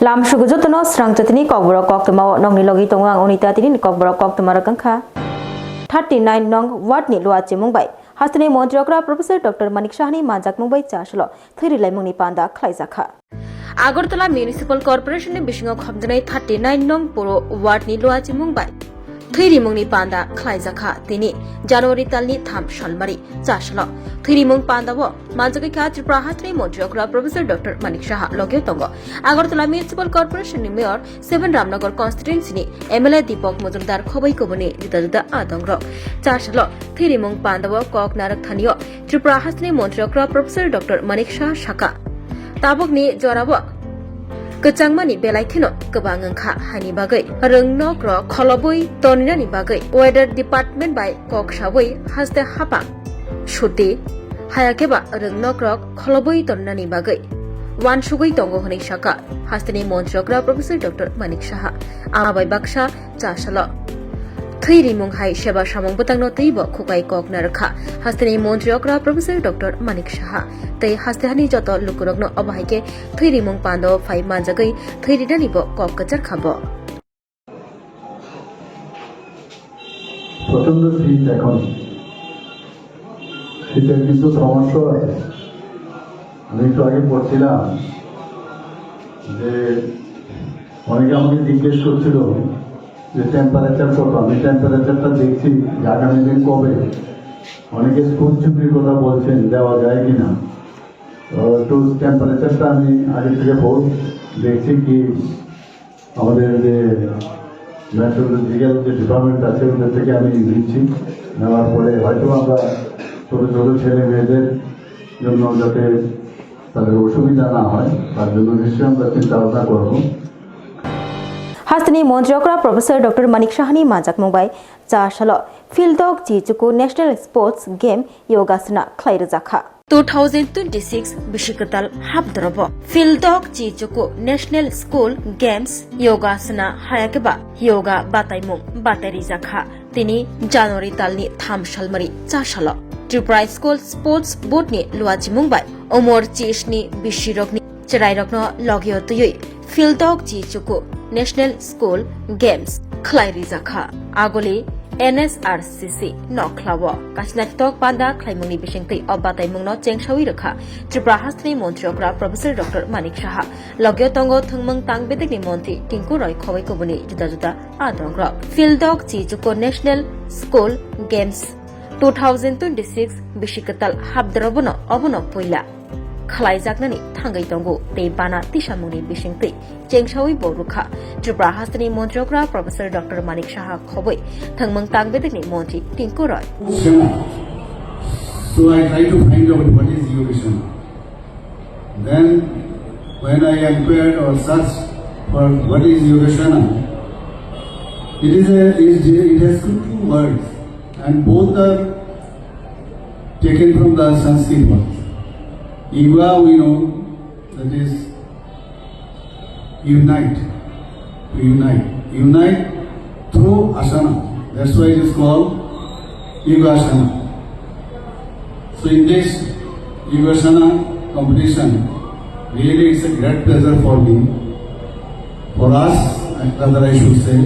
Lam Shugujotono, Swrangchati, Kokborok, Koktwma, Nongni Logi Tongwang, Onita, Kokborok, Koktwma Rakanka. 39 Nong, what need Luachi Mumbai? Hastane Montreal, Professor Dr. Manik Shahani, Majak Mumbai, Chashlo, 3 Lemuni Panda, Klaizaka. Agartala Municipal Corporation, Bishing of Hobdane, 39 Nong, Puro, what need Luachi Mumbai? 3 Mungni Panda, Klaizaka, Tini, January Talni, Tham Shalmari, Chashlo, 3 Mung Panda, Majaka, Triprahatri, Montreal, Professor Dr. Manik Shah, Logetongo, Agartala Municipal Corporation, Mayor, 7 Ramnagar Constituency, MLA Deepak Mujumdar, Khobai Kobuni, Juda Adongro, Chashlo, 3 Mung Panda, Kok Narak Thanio, Triprahatri, Montreal, Professor Dr. Manik Shah Shaka, Tabokni, Jorawa. Kecangmani belaithino kebangengkha hani bagai rengno kro kholobui tonina ni bagai weather department by kokshabui haste hapa shuti hayakeba rengno kro kholobui tonina ni bagai wan sugui tongo honi shaka hasteni montrokra professor Dr. Manik Shah abai baksha chasalo Three Munghai Sheba Shamong Butang Tibo, Kukai Kok Naraka, Hastani Montreal, Professor Dr. Manik Shah, They Hastani Joto Lukurogno Obahike, 3 Mung Pando, 5 Manzagai, 3 Danibo, Kokajar Kabo. প্রচন্ড শীত এখন শীতের কিন্তু সমস্যা আছে আমি একটু আগে পড়ছিলাম যে অনেকে আমাকে জিজ্ঞেস করছিল যে টেম্পারেচার কত আমি টেম্পারেচারটা দেখছি আগামী দিন কবে অনেকে স্কুল ছুটির কথা বলছেন দেওয়া যায় কিনা তো টেম্পারেচারটা আমি আগে থেকে দেখছি কি আমাদের যে মেট্রোলজিক্যাল যে ডিপার্টমেন্ট আছে ওদের থেকে আমি নিচ্ছি নেওয়ার পরে হয়তো আমরা ছোটো ছোটো ছেলে মেয়েদের জন্য যাতে তাদের অসুবিধা না হয় তার জন্য নিশ্চয়ই আমরা চিন্তা ভাবনা করবো Hastani Montreal, Professor Dr. Manik Shahani, Majak Mumbai, Chashalo, Field Dog Chichuku National Sports Game, Yogasana, Klaizaka. 2026 Bishikatal Habdrabo Field Dog Chichuku National School Games, Yogasana, Hayakeba, Yoga Bataimung, Batarizaka, Tini, January Talni, Tham Shalmari, Chashalo. Tripri School Sports Botni, Luachi Mumbai, Omor Chishni, Bishirokni, Cherairokno, Logio Tuyui, Field Dog Chichuku. National School Games Klaizaka Agoli NSRCC Noklawa Kasnatok Panda Klaimuni Bishingti Obatai Mungno Chengshawi Raka Triprahastri Montreal Professor Dr. Manik Shah Logyotongo Thungmung Tang Bedegni Monti Tinku Roy Khowai Kobuni Juda Adongro Field Dog Chichuko National School Games 2026 Bishikatal Habdrabono Obono Poila Khalaijaknani Tangai Tongo, Te Bana Tishamuni Bishingti, Chengshawi Boruka, Triprahastani Montreal, Professor Dr. Manik Shah Khoboi, Thangmung Tangbedini Monti, Tinkuroi. So I try to find out what is Yogasana. Then when I inquired or searched for what is Yogasana, it has two words and both are taken from the Sanskrit words. Yoga, we know, that is unite through asana. That's why it is called Yogasana. So in this Yogasana competition, really it's a great pleasure for me, for us, and rather I should say,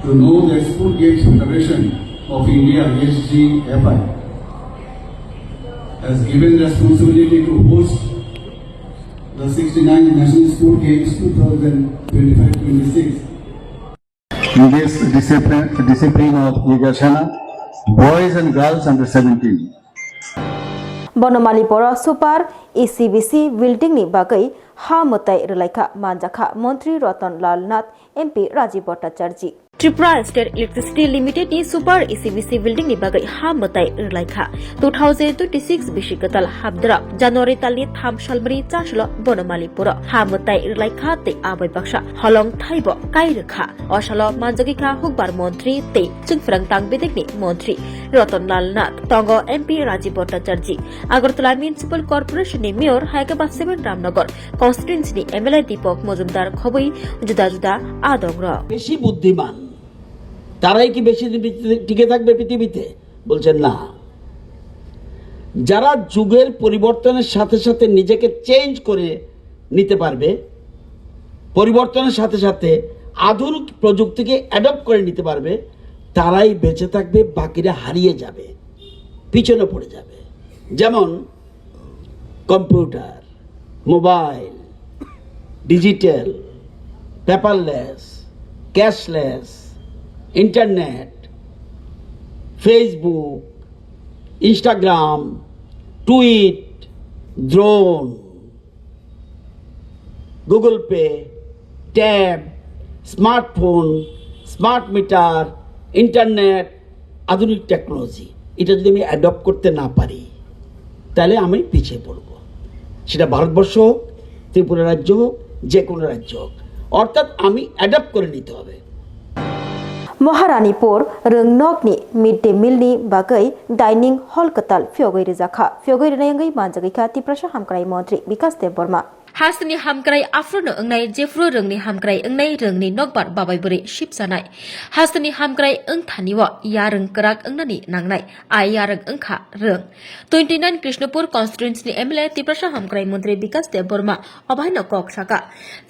to know that Sport Games Federation of India, HGFI, has given responsibility to host the 69th National Sport Games 2025-26. In this discipline of Yogasana, boys and girls under 17. Bonomali Poro Super ECBC building ni bagai ha mutai relaika manjaka Montri Ratan Lal Nath MP Rajiv Bhattacharjee. Tripura State Electricity Limited ni Super ECBC building ni bagai ha mutai relaika 2026 Bishikatal Habdra January Tali Tham Shalmari Chashlo Bonomali Poro ha mutai relaika te abai baksha Holong Thaibo Kairkha Oshalo Manjagika Hukbar Montri te Chungfrang Tang Bedekni Montri Ratan Lal Nath Tongo MP Rajiv Bhattacharjee Agartala Municipal Corporation ni Mayor Hayakaba 7 Ramnagar Constituency ni MLA Deepak Mujumdar Khoboi Juda Adongra বেশি বুদ্ধিমান তারাই কি বেশি দিন টিকে থাকবে পৃথিবীতে বলছেন না যারা যুগের পরিবর্তনের সাথে সাথে নিজেকে চেঞ্জ করে নিতে পারবে পরিবর্তনের সাথে সাথে আধুনিক প্রযুক্তিকে অ্যাডপ্ট করে নিতে পারবে, তারাই বেঁচে থাকবে, বাকিরা হারিয়ে যাবে, পিছনে পড়ে যাবে। যেমন computer, mobile, digital, paperless, cashless, internet, Facebook, Instagram, tweet, drone, Google pay, tab, smartphone, smart meter, internet, আধুনিক টেকনোলজি, এটা যদি আমি অ্যাডপ্ট করতে না পারি তাহলে আমি পিছিয়ে পড়ব। সেটা ভারতবর্ষ হোক, ত্রিপুরা রাজ্য হোক, যে কোনো রাজ্য হোক, অর্থাৎ আমি অ্যাডপ্ট করে নিতে হবে। महारानीपुर रंगनोकनी मिड डे मिलनी बागै डाइनिंग हॉल कताल फ्योगै रिजाखा फ्योगै रिनायंगै मानजगैखा तिप्रसा हामक्राय मंत्री विकास देव वर्मा हासनि हामक्राय आफ्रोनो अंगनाय जेफ्रो रंगनि हामक्राय अंगनाय रंगनि नकबार बाबाय बुरै शिबजानाय हासनि हामक्राय अंथानिव या रंग कराक अंगनानि नांनाय आय या रंग अंखा रंग 29 कृष्णपुर कॉन्स्टिट्युएंसी एमएलए तिप्रसा हामक्राय मंत्री विकास देव वर्मा अभायन कक साका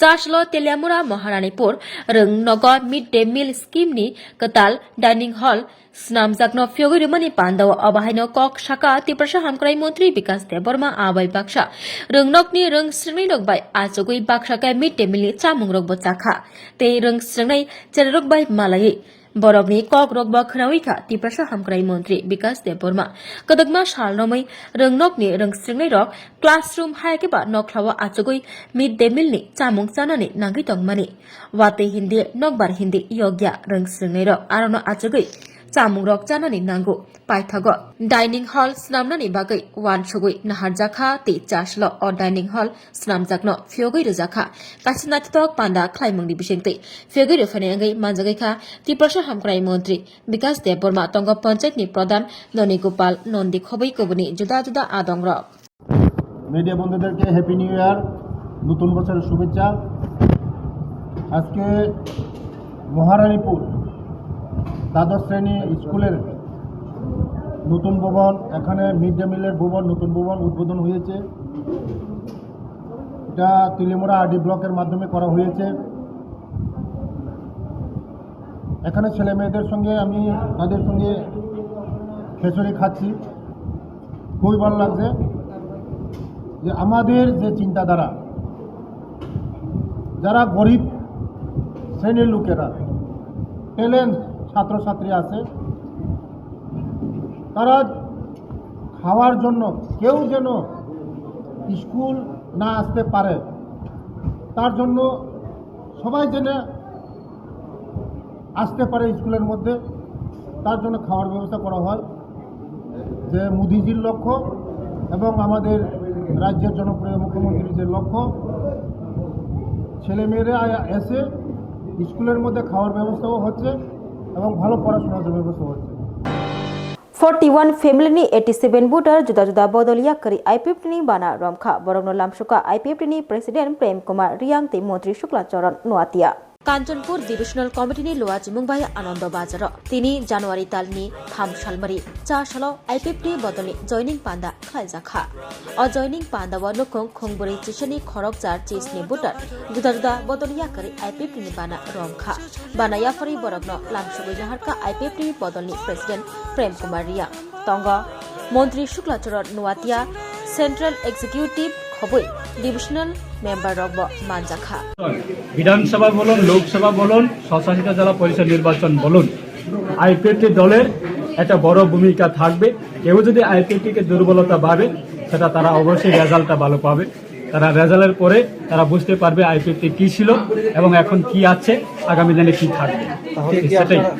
चासलो तेलियामुरा महारानीपुर रंग नग मिड डे मिल स्कीमनि कताल डाइनिंग हॉल स्नामजाकनो फ्योगैरुमानि पान्दाव अबाहायनो कक साका तिप्रसा हामक्राय मंत्री विकास देव वर्मा आबाय बाक्सा रंगनकनि रंग स्रंगनै रगबाय आजगै बाक्साका मिड डे मिलनि चामुं रगबो चाखा ते रंग स्रंगनै चेर रगबाय मालायै बरफनि कक रगबा खोनावैखा तिप्रसा हामक्राय मंत्री विकास देव वर्मा कदगमा सालनमै रंगनकनि रंग स्रंगनै रग क्लासरूम हायाकेबा नख्लावा आजगै मिड डे मिलनि चामुं जानानै नांगै दंमानि वाते हिन्दी नकबार हिन्दी योग्या रंग स्रंगनै रग आरोनो आजगै चामुं रग जानानै नांगौ पाइथाग डाइनिंग हॉल स्नामनानि बागै वान सगै नाहारजाखा ते चासल अ डाइनिंग हॉल स्नामजाकनो फ्योगै रजाखा कासिनाथितक पान्दा ख्लाइमंनि बिसेंतै फ्योगै रफानायंगै मानजागैखा तिप्रसा हामक्राय मंत्री विकास देव वर्मा तंग पंचायतनि प्रधान ननी गोपाल नंदी खबै कबनि जुदा जुदा आदंग মিডিয়া বন্ধুদেরকে হ্যাপি নিউ ইয়ার, নতুন বছরের শুভেচ্ছা। আজকে মহারানীপুর দ্বাদশ শ্রেণী স্কুলের নতুন ভবন, এখানে মিড ডে মিলের ভবন, নতুন ভবন উদ্বোধন হয়েছে। এটা তিলিমোড়া আরডি ব্লকের মাধ্যমে করা হয়েছে। এখানে ছেলে মেয়েদের সঙ্গে আমি তাদের সঙ্গে খিচুড়ি খাচ্ছি, খুবই ভালো লাগছে যে আমাদের যে চিন্তাধারা, যারা গরিব শ্রেণীর লোকেরা, ট্যালেন্ট ছাত্রছাত্রী আছে, তারা খাওয়ার জন্য কেউ যেন স্কুল না আসতে পারে, তার জন্য সবাই যেন আসতে পারে স্কুলের মধ্যে, তার জন্য খাওয়ার ব্যবস্থা করা হয়। যে মোদিজির লক্ষ্য এবং আমাদের রাজ্যের জনপ্রিয় মুখ্যমন্ত্রীর যে লক্ষ্য, ছেলেমেয়েরা এসে স্কুলের মধ্যে খাওয়ার ব্যবস্থাও হচ্ছে এবং ভালো পড়াশোনার ব্যবস্থা হচ্ছে। 41 फैमिली 87 बुटर जुदा जुदा बदलिया करी आईपीएफटी बाना रमखा बरगनो लामसुका आईपीएफटी प्रेसिडेंट प्रेम कुमार रियांग ते मंत्री शुक्लाचरण नुआतिया कांचनपुर डिविजनल कमिटी लोवाची मुंबाई आनंद बाजार 3 जानुवारी तालनी थाम सालमारी चासलो आईपीएफटी बदलनि जॉइनिंग पांदा खायजाखा अ जॉइनिंग पांदा व नखं खोंगबरी चिसनि खरक जार चिसनि बुटर जुदा जुदा बदलिया करी आईपीएफटी बाना रमखा बानाया फरी बरगनो लामसुगै नाहारका आईपीएफटी बदलनि प्रेसिडेंट प्रेम कुमार रियांग तंग मंत्री शुक्लाचरण नुआतिया सेंट्रल एग्जीक्यूटिव खबै डिविजनल मेंबर रगब मानजाखा বিধানসভা বলুন, লোকসভা বলুন, স্বশাসিত জেলা পরিষদ নির্বাচন বলুন, আইপিএফটি দলের একটা বড় ভূমিকা থাকবে। কেউ যদি আইপিএফটিকে দুর্বলতা ভাবে, সেটা তারা অবশ্যই রেজাল্টটা ভালো পাবে। তারা রেজাল্টের পরে তারা বুঝতে পারবে আইপিএফটি কি ছিল এবং এখন কি আছে, আগামী দিনে কি থাকবে।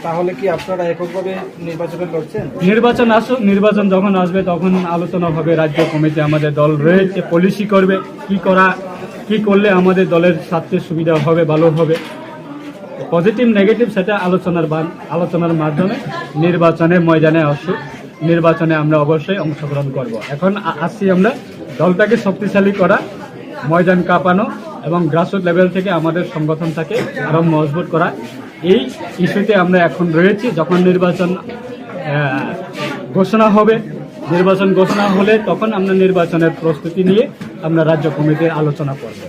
তাহলে কি আপনারা এককভাবে নির্বাচনে লড়ছেন? নির্বাচন আসুক, নির্বাচন যখন আসবে তখন আলোচনা হবে। রাজ্য কমিটি আমাদের দল রয়েছে, পলিসি করবে কি করলে আমাদের দলের স্বার্থে সুবিধা হবে, ভালো হবে, পজিটিভ নেগেটিভ, সেটা আলোচনার মাধ্যমে নির্বাচনের ময়দানে আসুক। নির্বাচনে আমরা অবশ্যই অংশগ্রহণ করব। এখন আসছি আমরা দলটাকে শক্তিশালী করা, ময়দান কাঁপানো এবং গ্রাসরুট লেভেল থেকে আমাদের সংগঠনটাকে আরো মজবুত করা, এই ইস্যুতে আমরা এখন রয়েছি। যখন নির্বাচন ঘোষণা হবে, নির্বাচন ঘোষণা হলে তখন আমরা নির্বাচনের প্রস্তুতি নিয়ে আমরা রাজ্য কমিটির আলোচনা করব।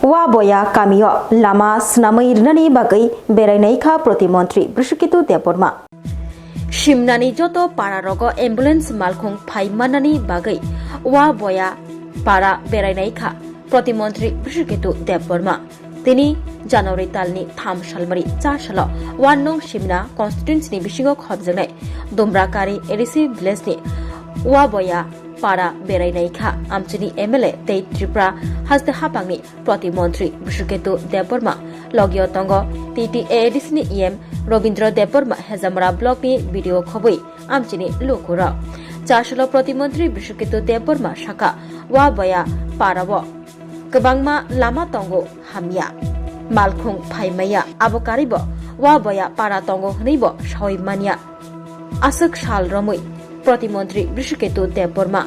Wa boya kamio lama snamai rnani bagai berainai kha प्रतिमंत्री बृहस्पतिवार Debbarma Shimnani joto para rogo ambulance malkhung phai manani bagai wa boya para berainai kha प्रतिमंत्री बृहस्पतिवार देवबर्मा তিনি জানুয়ারি তালনি থাম সালমারি 4 সাল ওয়ানং শিমনা কনস্টিটিউয়েন্সিনি বিশিঙ্গ খবজনাই দমরাকারি এডিসি ভিলেজনি ওয়াবয়া পারা বেরাইনাইখা আমচিনি এমএলএ তেই ত্রিপুরা হাসতে হাপাংনি প্রতিমন্ত্রী বিশ্বকেতু দেববর্মা লগিয় তঙ্গ টিটি এডিসিনি ইএম রবীন্দ্র দেববর্মা হেজামরা ব্লকনি ভিডিও খবই আমচিনি লুকুরা 4 সাল প্রতিমন্ত্রী বিশ্বকেতু দেববর্মা শাখা ওয়াবয়া পারাব गोबांमा लामा तंगो हामिया मालखुं फाइमाया आबकारिब वाबया पारा तंगो हनैब सावैमानिया आसक साल रमै प्रतिमंत्री बृहस्पतिवार देवबर्मा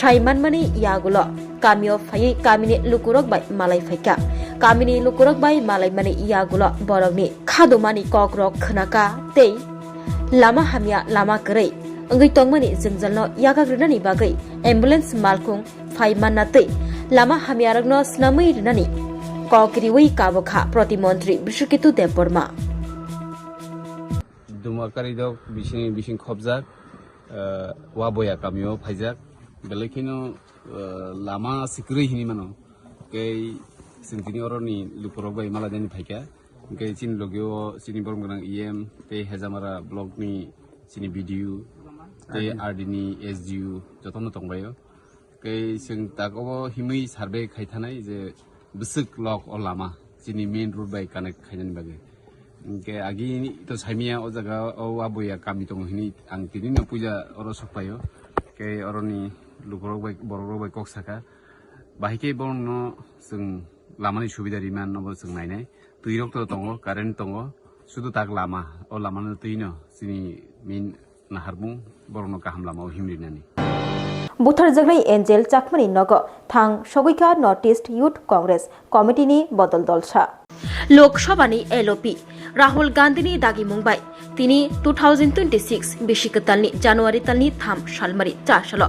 साइमानमानि यागुलो कामियो फायै कामिनि लुकुरक बाय मालाय फायका कामिनि लुकुरक बाय मालाय मानि यागुलो बरगनि खादोमानि ककरक खनाका तै लामा हामिया लामा गरै अंगै तंगमानि जोंजलनो यागाग्रनानि बागै एम्बुलेंस मालखुं फाइमानना तै लामा हामियारगनो स्नामै रनानि ककरिवै काबखा प्रतिमंत्री बृहस्पतिवार देवबर्मा दुमाकारि दक बिसिं खबजाक वाबया कामियो फाइजाक बेलेखिनो लामा सिक्रै हिनि मानो कै सिंतिनि अरनि लुकुरक बाय मालादानि फाइका कै चिन लगियो चिनि बरमगनां इएम ते हेजामारा ब्लकनि चिनि भिडिअ ते आरडिनि एसडियु जतनो तंबायो कै जों ताको हिमै सार्भे खायथानाय जे बिसक लक अ लामा चिनि मेन रोड बाय कानेक्ट खायनानि बागे के आगि तो साइमिया अ जागा अ आबया कामि दङ हिनि आं तिनिनो पूजा अर सप्तायो के अरनि लुकुरक बाय बरक बाय कक्साका बाहिके बरनो जों लामानि सुबिदा रिमान नबो जों नायनाय दैरक तो दङ कारेन्ट दङ सुदु ताक लामा अ लामानो दैनो चिनि मेन नाहारबुं बरनो गाहाम लामाव हिमरिनानि बुथार जगनाय एन्जेल चाकमानि नग थां सगैखा नर्थ ईस्ट यूथ कांग्रेस कमिटिनि बदल दलसा लोकसभानि एलओपि राहुल गांधीनि दागि मुंबाय तिनी 2026 बिशिकतालनि जानुवारि तालनि 3 सालमारि 4 साल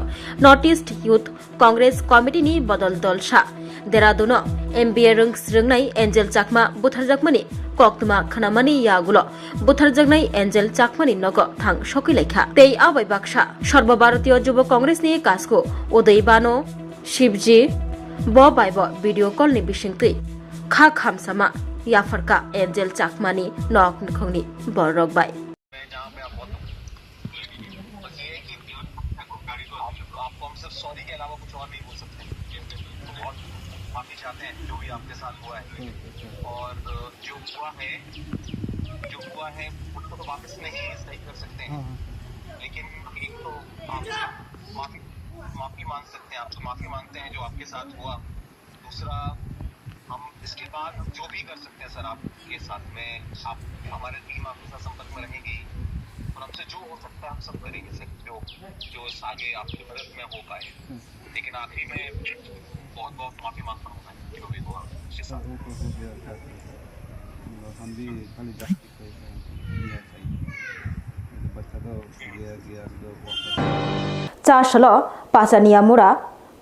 नर्थ ईस्ट यूथ कांग्रेस कमिटिनि बदल दलसा देरादुन एमबीए रोंनाय एन्जेल चाकमा बुथार जगमानि कोक्तमा खनामानि यागुलो बुथार जगनाय एन्जेल चाकमानि नग थां सकिलायखा तै आबाय बाक्सा सर्वभारतीय युव कांग्रेसनि कासको उदय बानो शिवजी ब बायब भिडिअ कलनि बिसिंतै खा खामसामा याफरका एन्जेल चाकमानि नक नखंनि बरक बाय माफी चाहते हैं जो भी आपके साथ हुआ है और जो हुआ है उसको तो वापस नहीं सही कर सकते हैं लेकिन एक तो आपसे माफी मांग सकते हैं आपसे माफी मांगते हैं जो आपके साथ हुआ दूसरा हम इसके बाद जो भी कर सकते हैं सर आपके साथ में आप हमारे टीम आपके साथ संपर्क में रहेगी और हमसे जो हो सकता है हम सब करेंगे सर जो आगे आपकी मदद में हो पाए लेकिन आखिरी में बहुत बहुत माफी मांगता हूँ जो भी हुआ उसके साथ हम भी खाली बच्चा तो गया 4 साल पासानिया मुरा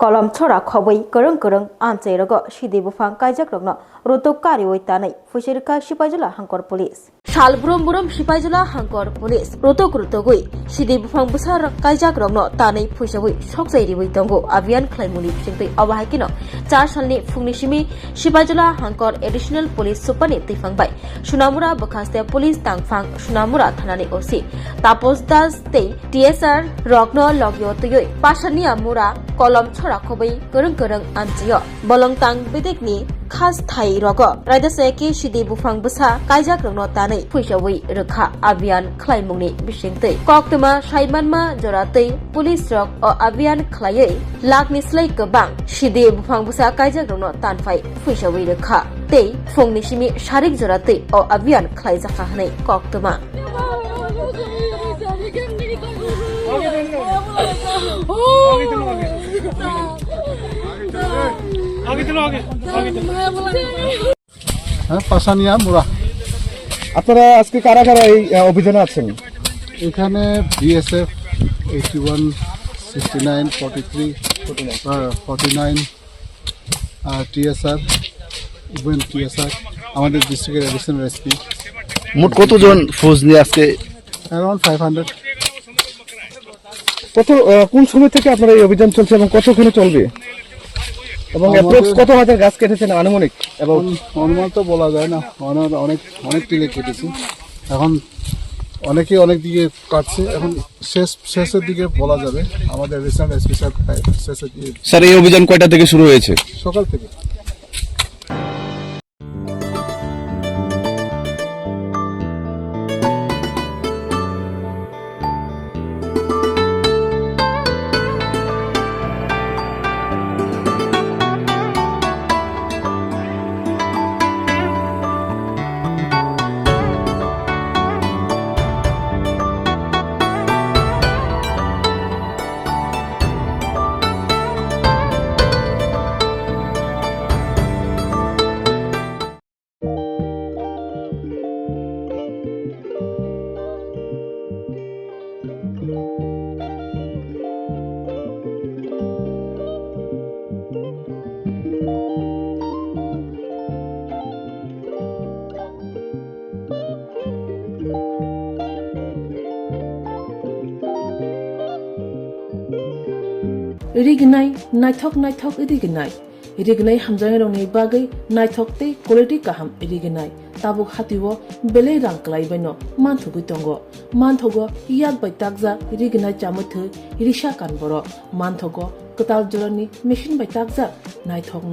कलम छरा खबै करं करं आमचैरग सिदि बुफां कायजाक रगनो रुतुक कारिवै तानै फुसिरका सिपाइजला हांकर पुलिस साल बुरम बुरम सिपाइजला हांकर पुलिस रुतुक रुतुगै सिदि बुफां बुसार कायजाक रगनो तानै फुसबै सकजाइरिवै दंगो अभियान खलाइमुनि फिसिंतै अबाहायकिनो 4 सालनि फुंनिसिमि सिपाइजला हांकर एडिशनल पुलिस सुपानि दैफांबाय सुनामुरा बखास्ते पुलिस तांफां सुनामुरा थानानि ओसि तापस दास तै टीएसआर रगनो लगियो तयै पासानिया मुरा कलम छरा खबै करं करं आमचियो बलंतां बेदेकनि खास थाइ रग रायदासेकी सिदि बुफां बुसा कायजाक रगनो तानै फुसबै रोखा अभियान खलाइमुनि बिसिंतै कोक्तमा साइमानमा जरातै पुलिस रग अ अभियान खलायै लाखनिस्लै गोबां सिदि बुफां बुसा कायजाक रगनो तानफाय फुसबै रोखा तै फुंनिसिमि सारिक जरातै अ अभियान खलायजाखा हनै कोक्तमा পাসানিয়া মুরা আপনারা আজকে কারা কারা এই অভিযানে আছেন এখানে বিএসএফ 81 69 43 49 টিএসআর ইভেন টিএসআর আমাদের ডিস্ট্রিক্টের অ্যাডিশনাল এসপি মোট কতজন ফৌজ নিয়ে আজকে? অ্যারাউন্ড 500। কোন সময় থেকে আপনার এই অভিযান চলছে এবং কতক্ষণে চলবে? এবং অ্যাপ্রক্স কত হাজার গাছ কেটেছেন আনুমানিক? এবং অনুমান তো বলা যায় না, অনেক টিলে কেটেছি। এখন অনেকেই অনেক দিকে কাটছে, এখন শেষের দিকে বলা যাবে। আমাদের রিসেন্ট এসপি সাহেব শেষের দিকে। স্যার, এই অভিযান কয়টা থেকে শুরু হয়েছে? সকাল থেকে। Rignai, Naithok, Rignai Hamjang Roni Bagay, Naithok te, Quality Kaham, Rignai, Tabuk Hatiwo, Bele Ranklai Beno, Mantogutongo, Mantogo, Yad by Tagza, Rignai Chamutu, Irisha Kanboro, Mantogo, Kotal Jorani, Machine by Tagza, Naithok,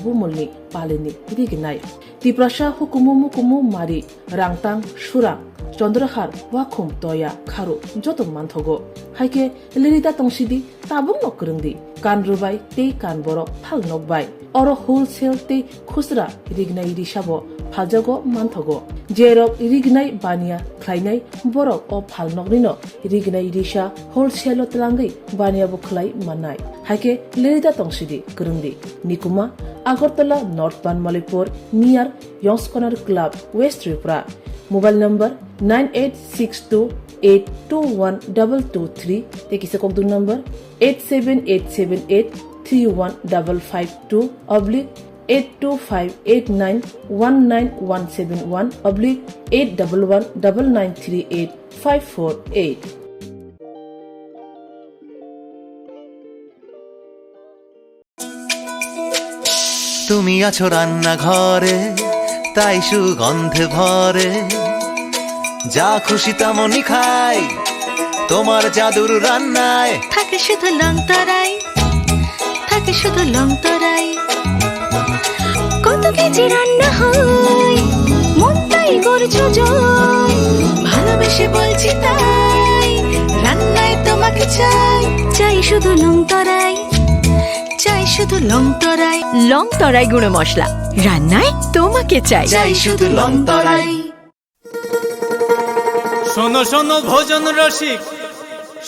Bumulni, Palini, Rignai. Tiprasha Hukumu Mari, Rangtang, Shurang. Chandrahar, Wakum, Toya, Karu, Jotom Mantogo, Haike, Lirita Tongshidi, Tabung Nokurundi, Kan Rubai, Te Kan Boro, Pal Nokbai, Oro Wholesale Te Kusra, Rignai Rishabo, Paljago, Mantogo, Jerok, Rignai Bania, Klainai, Borok or Pal Nognino, Rignai Risha, Wholesale Tlangai, Bania Buklai, Manai, Haike, Lirita Tongshidi, Kurundi, Nikuma, Agortala, North Ban Malipur, near Yongs Corner Club, West Tripura. Mobile number 9862821223. Take a Kokdu number 87878315552 oblique 825891971 oblique 8119938 তুমি আছো রান্না ঘরে, তাই সুগন্ধে ভরে, যা খুশি তেমনই খাই তোমার জাদুর রান্নায়। থাকে শুধু লংতরাই, কত কেজি রান্না হয়, মনটাই করছো জয়, ভালোবেসে বলছি তাই, রান্নায় তোমাকে চাই শুধু লংতরাই, লংতরাই গুঁড়ো মশলা, রান্নায় তোমাকে চাই শুধু লংতরাই। শোনো শোনো ভোজন রসিক,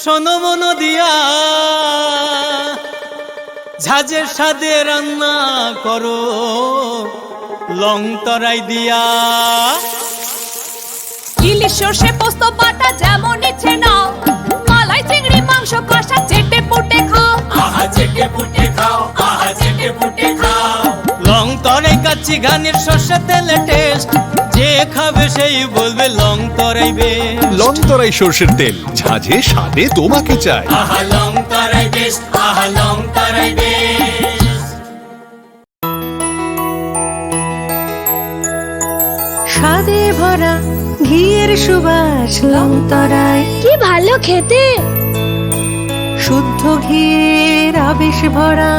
শোনো মন দিয়া, ঝাঁঝের স্বাদে রান্না করো লংতরাই দিয়া। ইলিশ সর্ষে পোস্ত বাটা যেমন ইচ্ছে নাও, মালাই চিংড়ি মাংস কষা চেটে পুটে খাও, আহা চেটে পুটে খাও, আহা চেটে পুটে খাও। লংতরাই কাচ্চি ঘানির সর্ষে তেলে টেস্ট, যে খাবে সেই বলবে লংতরাই বেশ। লংতরাই সর্ষের তেল, ঝাঁঝে স্বাদে তোমাকে চাই। আহা লংতরাই বেশ, আহা লংতরাই বেশ। স্বাদে ভরা ঘিয়ের সুবাস লংতরাই, কি ভালো খেতে, শুদ্ধ ঘিয়ের আবেশ ভরা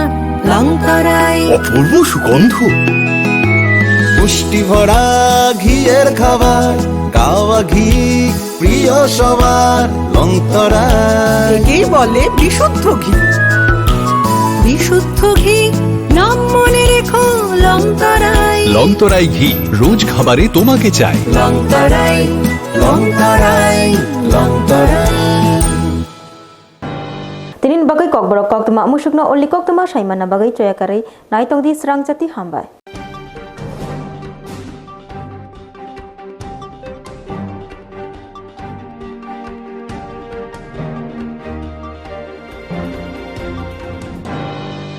লংতরাই, অপূর্ব সুগন্ধ, পুষ্টি ভরা ঘিয়ের খাবার, গাওয়া ঘি প্রিয় সবার লংতরাই। একেই বলে বিশুদ্ধ ঘি, নাম মনে রেখো লংতরাই। লংতরাই ঘি রোজ খাবারে তোমাকে চাই। লংতরাই। Tinin bagai Kokborok Koktwma musukna oli Koktwma saimana bagai coyakarai naitong di Swrangchati hambai.